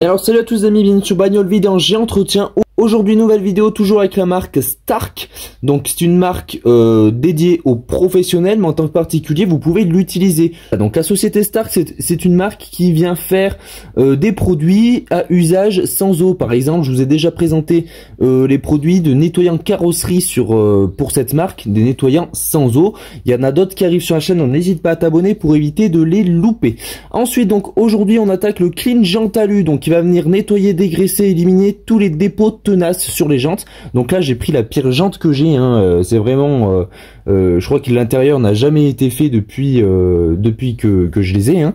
Alors salut à tous les amis, bienvenue sur Bagnole Vidange et Entretien. Aujourd'hui nouvelle vidéo toujours avec la marque Stark. Donc c'est une marque dédiée aux professionnels, mais en tant que particulier vous pouvez l'utiliser. Donc la société Stark c'est une marque qui vient faire des produits à usage sans eau. Par exemple je vous ai déjà présenté les produits de nettoyant carrosserie pour cette marque, des nettoyants sans eau. Il y en a d'autres qui arrivent sur la chaîne, donc n'hésite pas à t'abonner pour éviter de les louper. Ensuite donc aujourd'hui on attaque le Clean Jantalu, donc qui va venir nettoyer, dégraisser, éliminer tous les dépôts tenaces sur les jantes. Donc là j'ai pris la pire jante que j'ai, c'est vraiment je crois que l'intérieur n'a jamais été fait depuis que je les ai,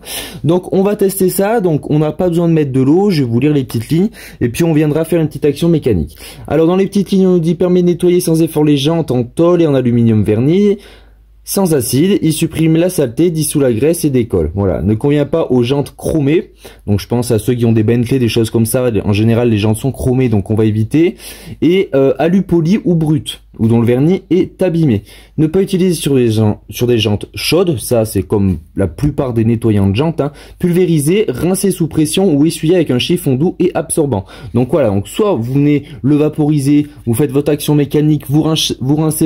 Donc on va tester ça. Donc on n'a pas besoin de mettre de l'eau, je vais vous lire les petites lignes et puis on viendra faire une petite action mécanique. Alors dans les petites lignes on nous dit permet de nettoyer sans effort les jantes en tôle et en aluminium verni sans acide, il supprime la saleté, dissout la graisse et décolle. Voilà, ne convient pas aux jantes chromées. Donc je pense à ceux qui ont des Bentley, des choses comme ça. En général, les jantes sont chromées, donc on va éviter. Et alu poli ou brut, ou dont le vernis est abîmé. Ne pas utiliser sur des jantes chaudes, ça c'est comme la plupart des nettoyants de jantes. Pulvériser, rincer sous pression ou essuyer avec un chiffon doux et absorbant. Donc voilà, donc soit vous venez le vaporiser, vous faites votre action mécanique, vous rincez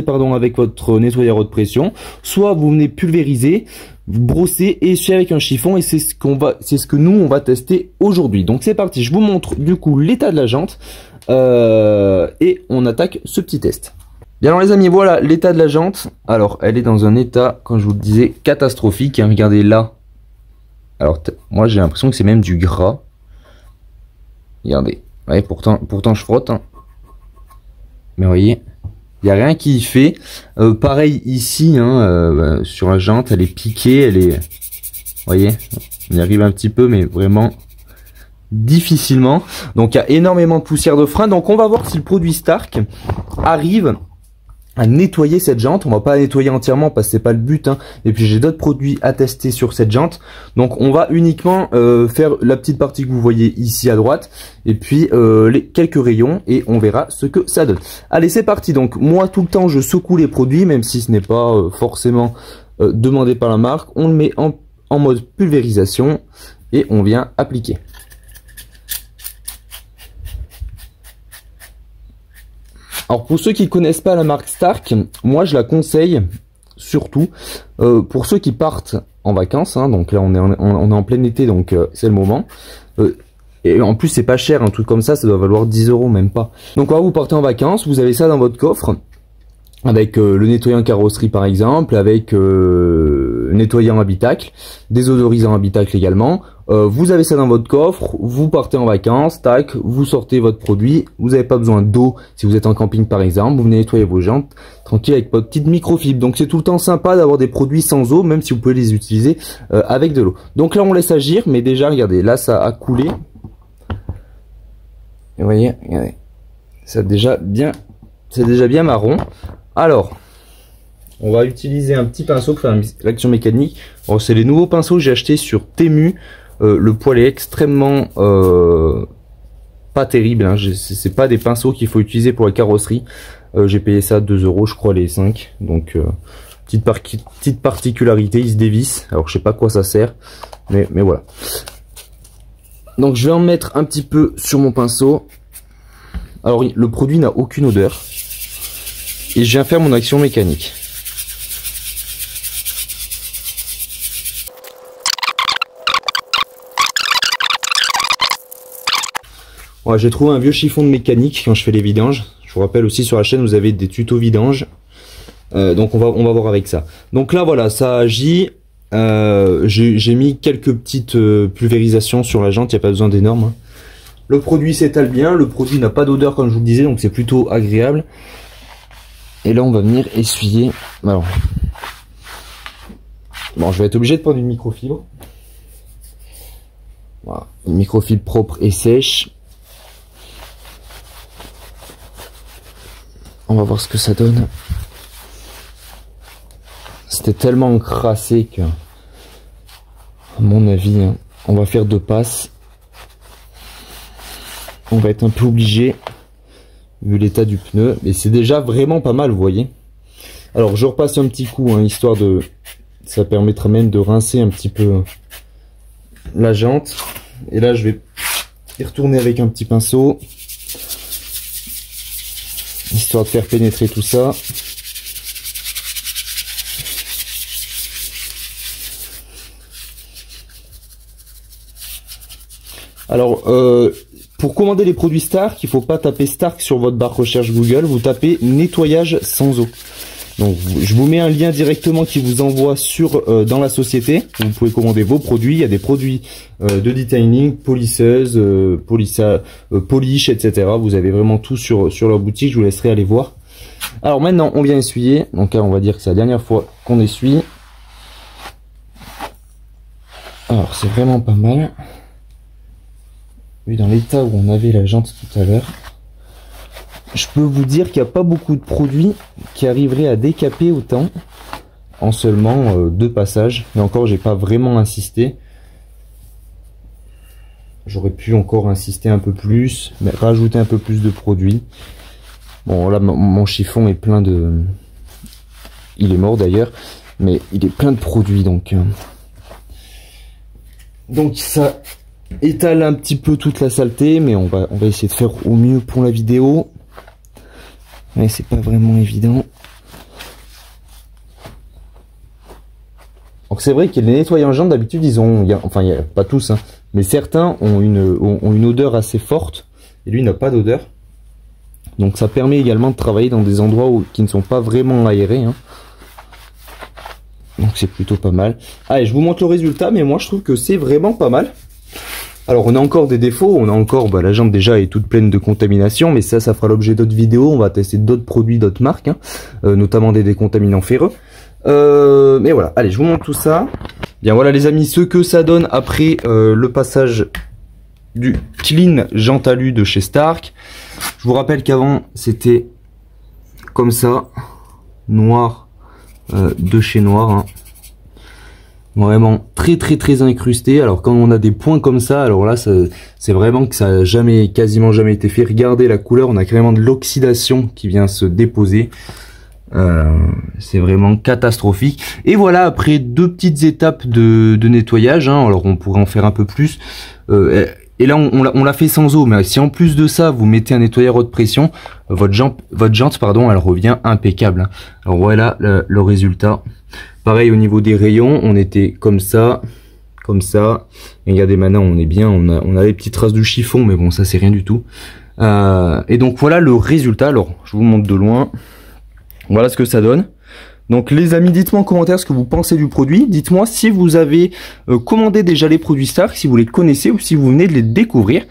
avec votre nettoyeur haute pression, soit vous venez pulvériser, brosser et essuyer avec un chiffon, et c'est ce que nous on va tester aujourd'hui. Donc c'est parti, je vous montre du coup l'état de la jante et on attaque ce petit test. Bien alors les amis, voilà l'état de la jante. Alors elle est dans un état, comme je vous le disais, catastrophique. Regardez là. Alors moi j'ai l'impression que c'est même du gras. Regardez. Ouais, pourtant je frotte. Mais vous voyez, il n'y a rien qui y fait. Pareil ici, sur la jante, elle est piquée, elle est... Vous voyez, on y arrive un petit peu, mais vraiment difficilement. Donc il y a énormément de poussière de frein. Donc on va voir si le produit Stark arrive à nettoyer cette jante. On va pas la nettoyer entièrement parce que c'est pas le but, Et puis j'ai d'autres produits à tester sur cette jante. Donc on va uniquement faire la petite partie que vous voyez ici à droite et puis les quelques rayons et on verra ce que ça donne. Allez, c'est parti. Donc moi tout le temps je secoue les produits, même si ce n'est pas forcément demandé par la marque. On le met en mode pulvérisation et on vient appliquer. Alors pour ceux qui ne connaissent pas la marque Stark, moi je la conseille surtout pour ceux qui partent en vacances. Donc là on est en plein été, donc c'est le moment. Et en plus c'est pas cher, un truc comme ça doit valoir 10 €, même pas. Donc quand vous partez en vacances, vous avez ça dans votre coffre. Avec le nettoyant carrosserie par exemple, avec nettoyant habitacle, désodorisant habitacle également. Vous avez ça dans votre coffre, vous partez en vacances, tac, vous sortez votre produit, vous n'avez pas besoin d'eau si vous êtes en camping par exemple, vous venez nettoyer vos jantes tranquille avec votre petite microfibre. Donc c'est tout le temps sympa d'avoir des produits sans eau, même si vous pouvez les utiliser avec de l'eau. Donc là on laisse agir, mais déjà regardez, là ça a coulé. Et vous voyez, regardez, c'est déjà bien marron. Alors, on va utiliser un petit pinceau pour faire l'action mécanique. C'est les nouveaux pinceaux que j'ai achetés sur Temu. Le poil est extrêmement pas terrible. C'est pas des pinceaux qu'il faut utiliser pour la carrosserie. J'ai payé ça 2 € je crois les 5. Donc petite particularité, il se dévisse. Alors je sais pas à quoi ça sert, mais voilà. Donc je vais en mettre un petit peu sur mon pinceau. Alors le produit n'a aucune odeur. Et je viens faire mon action mécanique. Voilà, j'ai trouvé un vieux chiffon de mécanique quand je fais les vidanges. Je vous rappelle aussi sur la chaîne vous avez des tutos vidange. Donc on va voir avec ça. Donc là voilà, ça agit. J'ai mis quelques petites pulvérisations sur la jante, il n'y a pas besoin d'énormes. Le produit s'étale bien, le produit n'a pas d'odeur comme je vous le disais, donc c'est plutôt agréable. Et là on va venir essuyer. Alors, bon, je vais être obligé de prendre une microfibre. Voilà, une microfibre propre et sèche. On va voir ce que ça donne. C'était tellement encrassé que, à mon avis, on va faire 2 passes. On va être un peu obligé, vu l'état du pneu, mais c'est déjà vraiment pas mal, vous voyez. Alors je repasse un petit coup, histoire de... Ça permettra même de rincer un petit peu la jante. Et là je vais y retourner avec un petit pinceau, histoire de faire pénétrer tout ça. Alors, pour commander les produits Stark, il ne faut pas taper Stark sur votre barre recherche Google, vous tapez nettoyage sans eau. Donc, je vous mets un lien directement qui vous envoie dans la société. Vous pouvez commander vos produits. Il y a des produits de detailing, polisseuse, polish, etc. Vous avez vraiment tout sur leur boutique. Je vous laisserai aller voir. Alors maintenant, on vient essuyer. Donc là, on va dire que c'est la dernière fois qu'on essuie. Alors, c'est vraiment pas mal. Vu dans l'état où on avait la jante tout à l'heure. Je peux vous dire qu'il n'y a pas beaucoup de produits qui arriveraient à décaper autant en seulement 2 passages. Et encore, j'ai pas vraiment insisté. J'aurais pu encore insister un peu plus, mais rajouter un peu plus de produits. Bon, là, mon chiffon est plein de... Il est mort d'ailleurs, mais il est plein de produits, donc ça étale un petit peu toute la saleté, mais on va essayer de faire au mieux pour la vidéo. Ouais, c'est pas vraiment évident. Donc c'est vrai que les nettoyants jambes d'habitude ils ont, enfin pas tous, hein, mais certains ont une odeur assez forte et lui n'a pas d'odeur. Donc ça permet également de travailler dans des endroits qui ne sont pas vraiment aérés. Hein. Donc c'est plutôt pas mal. Allez, je vous montre le résultat, mais moi je trouve que c'est vraiment pas mal. Alors on a encore des défauts, on a encore, la jante déjà est toute pleine de contamination, mais ça fera l'objet d'autres vidéos, on va tester d'autres produits, d'autres marques, hein, notamment des décontaminants ferreux. Mais voilà, allez, je vous montre tout ça. Bien voilà les amis, ce que ça donne après le passage du clean jante alu de chez Stark. Je vous rappelle qu'avant c'était comme ça, noir de chez noir, hein. Vraiment très incrusté. Alors quand on a des points comme ça, alors là c'est vraiment que ça a quasiment jamais été fait. Regardez la couleur, on a carrément de l'oxydation qui vient se déposer. C'est vraiment catastrophique. Et voilà, après 2 petites étapes de nettoyage, hein, alors on pourrait en faire un peu plus. Et là on l'a fait sans eau, mais si en plus de ça vous mettez un nettoyeur haute pression, votre jante pardon, elle revient impeccable. Alors voilà le résultat. Pareil au niveau des rayons, on était comme ça. Et regardez maintenant, on est bien, on a les petites traces du chiffon, mais bon ça c'est rien du tout. Et donc voilà le résultat. Alors je vous montre de loin. Voilà ce que ça donne. Donc les amis, dites-moi en commentaire ce que vous pensez du produit. Dites-moi si vous avez commandé déjà les produits Stark, si vous les connaissez ou si vous venez de les découvrir.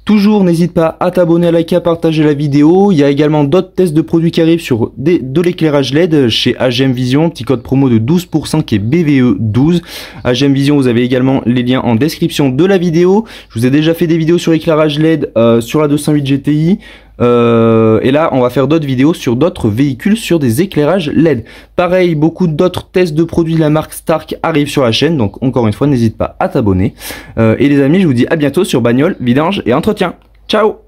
Toujours, n'hésite pas à t'abonner, à liker, à partager la vidéo. Il y a également d'autres tests de produits qui arrivent sur de l'éclairage LED chez AGM Vision. Petit code promo de 12% qui est BVE12. AGM Vision, vous avez également les liens en description de la vidéo. Je vous ai déjà fait des vidéos sur l'éclairage LED sur la 208 GTI. Et là on va faire d'autres vidéos sur d'autres véhicules sur des éclairages LED. Pareil, beaucoup d'autres tests de produits de la marque Stark arrivent sur la chaîne, donc encore une fois n'hésite pas à t'abonner. Et les amis, je vous dis à bientôt sur bagnole, vidange et entretien. Ciao.